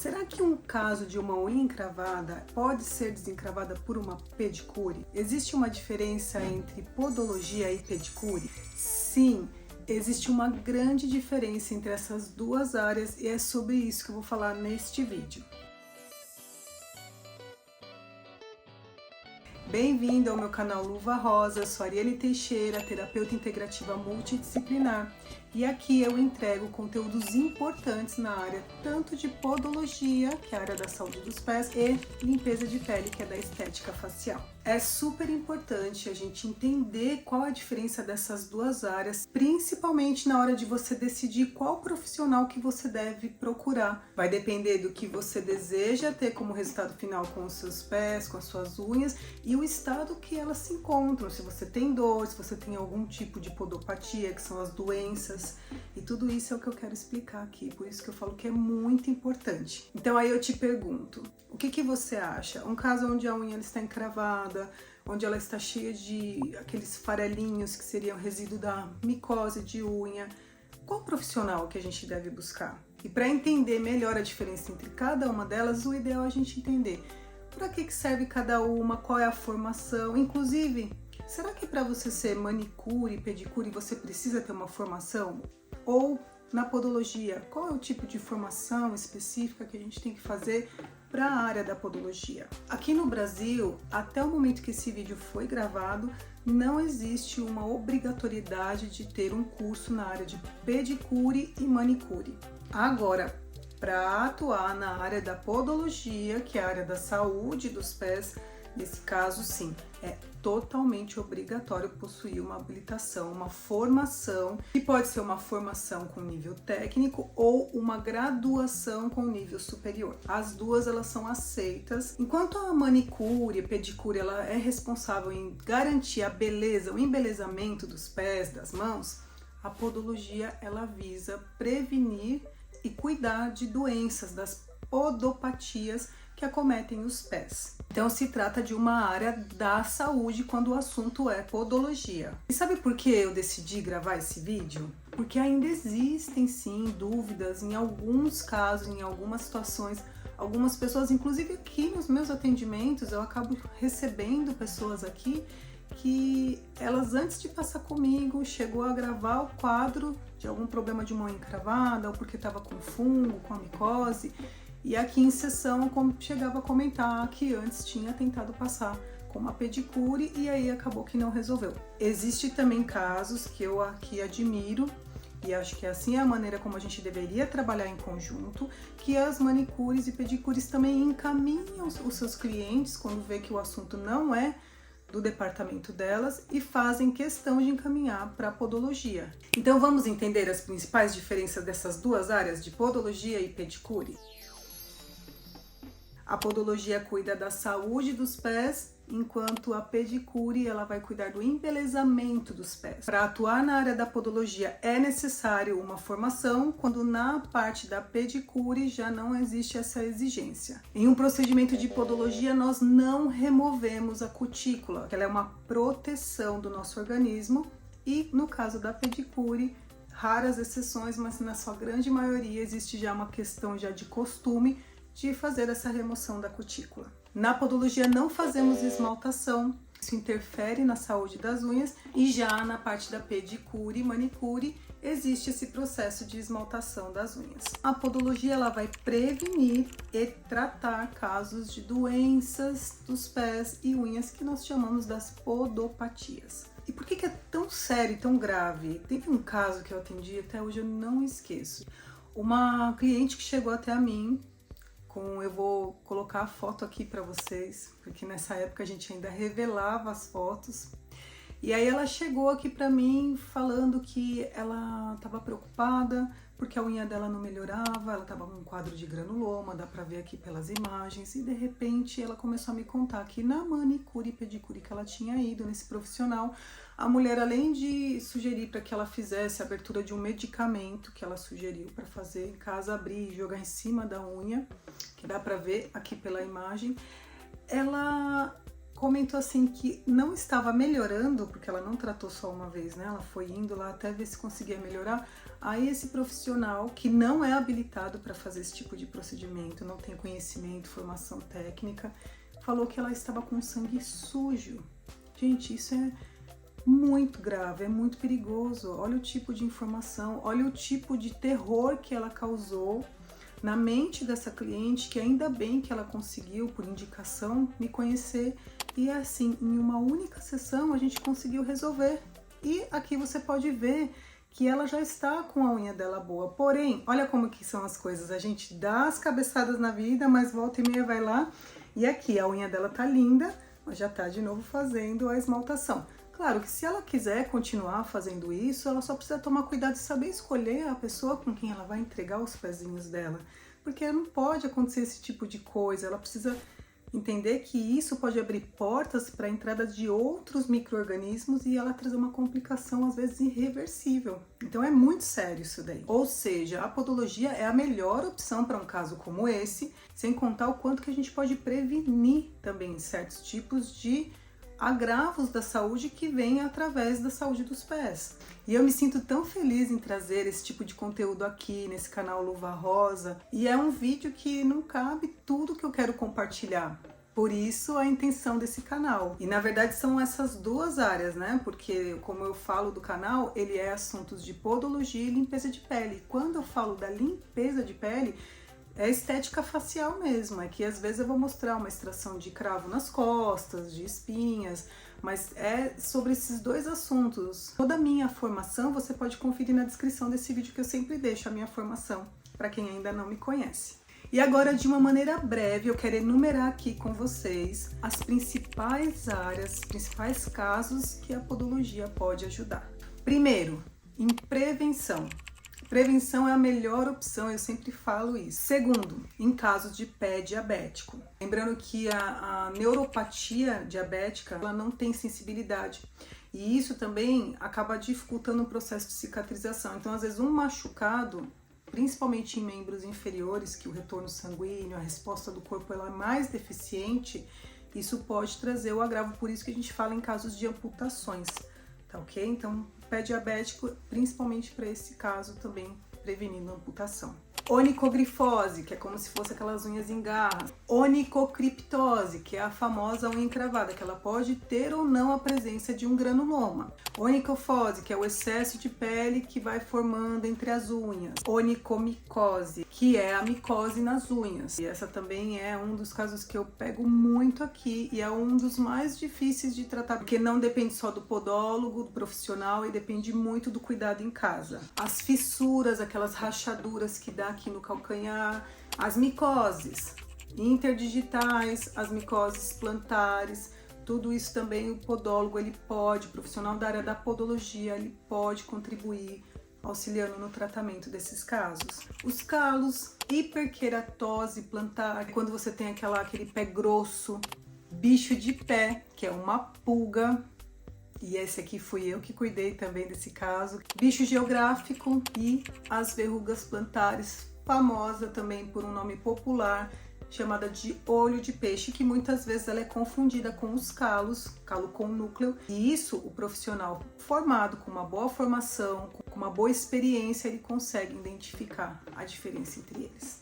Será que um caso de uma unha encravada pode ser desencravada por uma pedicure? Existe uma diferença entre podologia e pedicure? Sim, existe uma grande diferença entre essas duas áreas e é sobre isso que eu vou falar neste vídeo. Bem-vindo ao meu canal Luva Rosa, eu sou Arielle Teixeira, terapeuta integrativa multidisciplinar, e aqui eu entrego conteúdos importantes na área tanto de podologia, que é a área da saúde dos pés, e limpeza de pele, que é da estética facial. É super importante a gente entender qual a diferença dessas duas áreas, principalmente na hora de você decidir qual profissional que você deve procurar. Vai depender do que você deseja ter como resultado final com os seus pés, com as suas unhas e o estado que elas se encontram, se você tem dor, se você tem algum tipo de podopatia, que são as doenças, e tudo isso é o que eu quero explicar aqui, por isso que eu falo que é muito importante. Então aí eu te pergunto, o que você acha? Um caso onde a unha está encravada, onde ela está cheia de aqueles farelinhos que seriam resíduo da micose de unha, qual profissional que a gente deve buscar? E para entender melhor a diferença entre cada uma delas, o ideal é a gente entender para que serve cada uma, qual é a formação, inclusive, será que para você ser manicure e pedicure você precisa ter uma formação? Ou na podologia, qual é o tipo de formação específica que a gente tem que fazer para a área da podologia? Aqui no Brasil, até o momento que esse vídeo foi gravado, não existe uma obrigatoriedade de ter um curso na área de pedicure e manicure. Agora, para atuar na área da podologia, que é a área da saúde dos pés, nesse caso sim, é totalmente obrigatório possuir uma habilitação, uma formação, que pode ser uma formação com nível técnico ou uma graduação com nível superior. As duas elas são aceitas. Enquanto a manicure, a pedicure, ela é responsável em garantir a beleza, o embelezamento dos pés, das mãos, a podologia ela visa prevenir e cuidar de doenças, das podopatias que acometem os pés. Então se trata de uma área da saúde quando o assunto é podologia. E sabe por que eu decidi gravar esse vídeo? Porque ainda existem sim dúvidas em alguns casos, em algumas situações. Algumas pessoas, inclusive aqui nos meus atendimentos, eu acabo recebendo pessoas aqui que elas antes de passar comigo chegou a gravar o quadro de algum problema de unha encravada ou porque estava com fungo, com a micose, e aqui em sessão chegava a comentar que antes tinha tentado passar com uma pedicure e aí acabou que não resolveu. Existe também casos que eu aqui admiro e acho que assim é a maneira como a gente deveria trabalhar em conjunto, que as manicures e pedicures também encaminham os seus clientes quando vê que o assunto não é do departamento delas e fazem questão de encaminhar para a podologia. Então vamos entender as principais diferenças dessas duas áreas de podologia e pedicure? A podologia cuida da saúde dos pés, enquanto a pedicure ela vai cuidar do embelezamento dos pés. Para atuar na área da podologia é necessário uma formação, quando na parte da pedicure já não existe essa exigência. Em um procedimento de podologia nós não removemos a cutícula, que ela é uma proteção do nosso organismo, e no caso da pedicure, raras exceções, mas na sua grande maioria existe já uma questão já de costume de fazer essa remoção da cutícula. Na podologia não fazemos esmaltação, isso interfere na saúde das unhas, e já na parte da pedicure e manicure existe esse processo de esmaltação das unhas. A podologia ela vai prevenir e tratar casos de doenças dos pés e unhas que nós chamamos das podopatias. E por que é tão sério e tão grave? Teve um caso que eu atendi, até hoje eu não esqueço. Uma cliente que chegou até a mim, eu vou colocar a foto aqui para vocês, porque nessa época a gente ainda revelava as fotos. E aí ela chegou aqui para mim falando que ela estava preocupada porque a unha dela não melhorava, ela estava com um quadro de granuloma, dá para ver aqui pelas imagens, e de repente ela começou a me contar que na manicure e pedicure que ela tinha ido nesse profissional, a mulher, além de sugerir para que ela fizesse a abertura de um medicamento que ela sugeriu para fazer em casa, abrir e jogar em cima da unha, que dá para ver aqui pela imagem, ela comentou assim que não estava melhorando, porque ela não tratou só uma vez, né? Ela foi indo lá até ver se conseguia melhorar. Aí esse profissional, que não é habilitado para fazer esse tipo de procedimento, não tem conhecimento, formação técnica, falou que ela estava com sangue sujo. Gente, isso é muito grave, é muito perigoso. Olha o tipo de informação, olha o tipo de terror que ela causou na mente dessa cliente, que ainda bem que ela conseguiu, por indicação, me conhecer. E assim, em uma única sessão a gente conseguiu resolver. E aqui você pode ver que ela já está com a unha dela boa. Porém, olha como que são as coisas. A gente dá as cabeçadas na vida, mas volta e meia vai lá. E aqui a unha dela tá linda, mas já tá de novo fazendo a esmaltação. Claro que se ela quiser continuar fazendo isso, ela só precisa tomar cuidado e saber escolher a pessoa com quem ela vai entregar os pezinhos dela. Porque não pode acontecer esse tipo de coisa, ela precisa entender que isso pode abrir portas para a entrada de outros micro-organismos e ela trazer uma complicação, às vezes, irreversível. Então é muito sério isso daí. Ou seja, a podologia é a melhor opção para um caso como esse, sem contar o quanto que a gente pode prevenir também certos tipos de agravos da saúde que vêm através da saúde dos pés. E eu me sinto tão feliz em trazer esse tipo de conteúdo aqui nesse canal Luva Rosa, e é um vídeo que não cabe tudo que eu quero compartilhar. Por isso a intenção desse canal. E na verdade são essas duas áreas, né? Porque como eu falo do canal, ele é assuntos de podologia e limpeza de pele. Quando eu falo da limpeza de pele, é estética facial mesmo, é que às vezes eu vou mostrar uma extração de cravo nas costas, de espinhas, mas é sobre esses dois assuntos. Toda a minha formação você pode conferir na descrição desse vídeo, que eu sempre deixo a minha formação, para quem ainda não me conhece. E agora, de uma maneira breve, eu quero enumerar aqui com vocês as principais áreas, os principais casos que a podologia pode ajudar. Primeiro, em prevenção. Prevenção é a melhor opção, eu sempre falo isso. Segundo, em casos de pé diabético. Lembrando que a neuropatia diabética, ela não tem sensibilidade. E isso também acaba dificultando o processo de cicatrização. Então, às vezes, um machucado, principalmente em membros inferiores, que o retorno sanguíneo, a resposta do corpo ela é mais deficiente, isso pode trazer o agravo. Por isso que a gente fala em casos de amputações, tá ok? Então, pé diabético, principalmente para esse caso também, prevenindo a amputação. Onicogrifose, que é como se fosse aquelas unhas em garra. Onicocriptose, que é a famosa unha encravada, que ela pode ter ou não a presença de um granuloma. Onicofose, que é o excesso de pele que vai formando entre as unhas. Onicomicose, que é a micose nas unhas. E essa também é um dos casos que eu pego muito aqui e é um dos mais difíceis de tratar, porque não depende só do podólogo, do profissional, e depende muito do cuidado em casa. As fissuras, aquelas rachaduras que dá aqui no calcanhar, as micoses interdigitais, as micoses plantares, tudo isso também o podólogo ele pode, o profissional da área da podologia, ele pode contribuir auxiliando no tratamento desses casos. Os calos, hiperqueratose plantar, quando você tem aquele pé grosso, bicho de pé, que é uma pulga, e esse aqui fui eu que cuidei também desse caso. Bicho geográfico e as verrugas plantares, famosa também por um nome popular, chamada de olho de peixe, que muitas vezes ela é confundida com os calos, calo com núcleo. E isso, o profissional formado, com uma boa formação, com uma boa experiência, ele consegue identificar a diferença entre eles.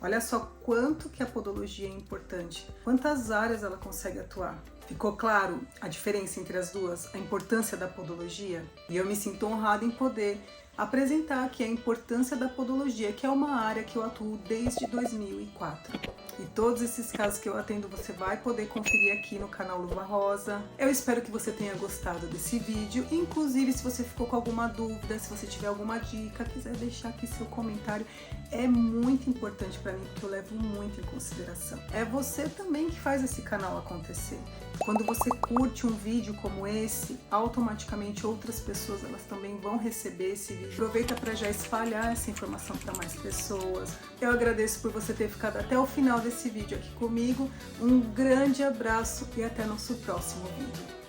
Olha só quanto que a podologia é importante, quantas áreas ela consegue atuar. Ficou claro a diferença entre as duas, a importância da podologia? E eu me sinto honrada em poder apresentar aqui a importância da podologia, que é uma área que eu atuo desde 2004. E todos esses casos que eu atendo você vai poder conferir aqui no canal Luva Rosa. Eu espero que você tenha gostado desse vídeo. Inclusive, se você ficou com alguma dúvida, se você tiver alguma dica, quiser deixar aqui seu comentário, é muito importante para mim, porque eu levo muito em consideração. É você também que faz esse canal acontecer. Quando você curte um vídeo como esse, automaticamente outras pessoas elas também vão receber esse vídeo. Aproveita para já espalhar essa informação para mais pessoas. Eu agradeço por você ter ficado até o final desse vídeo aqui comigo. Um grande abraço e até nosso próximo vídeo.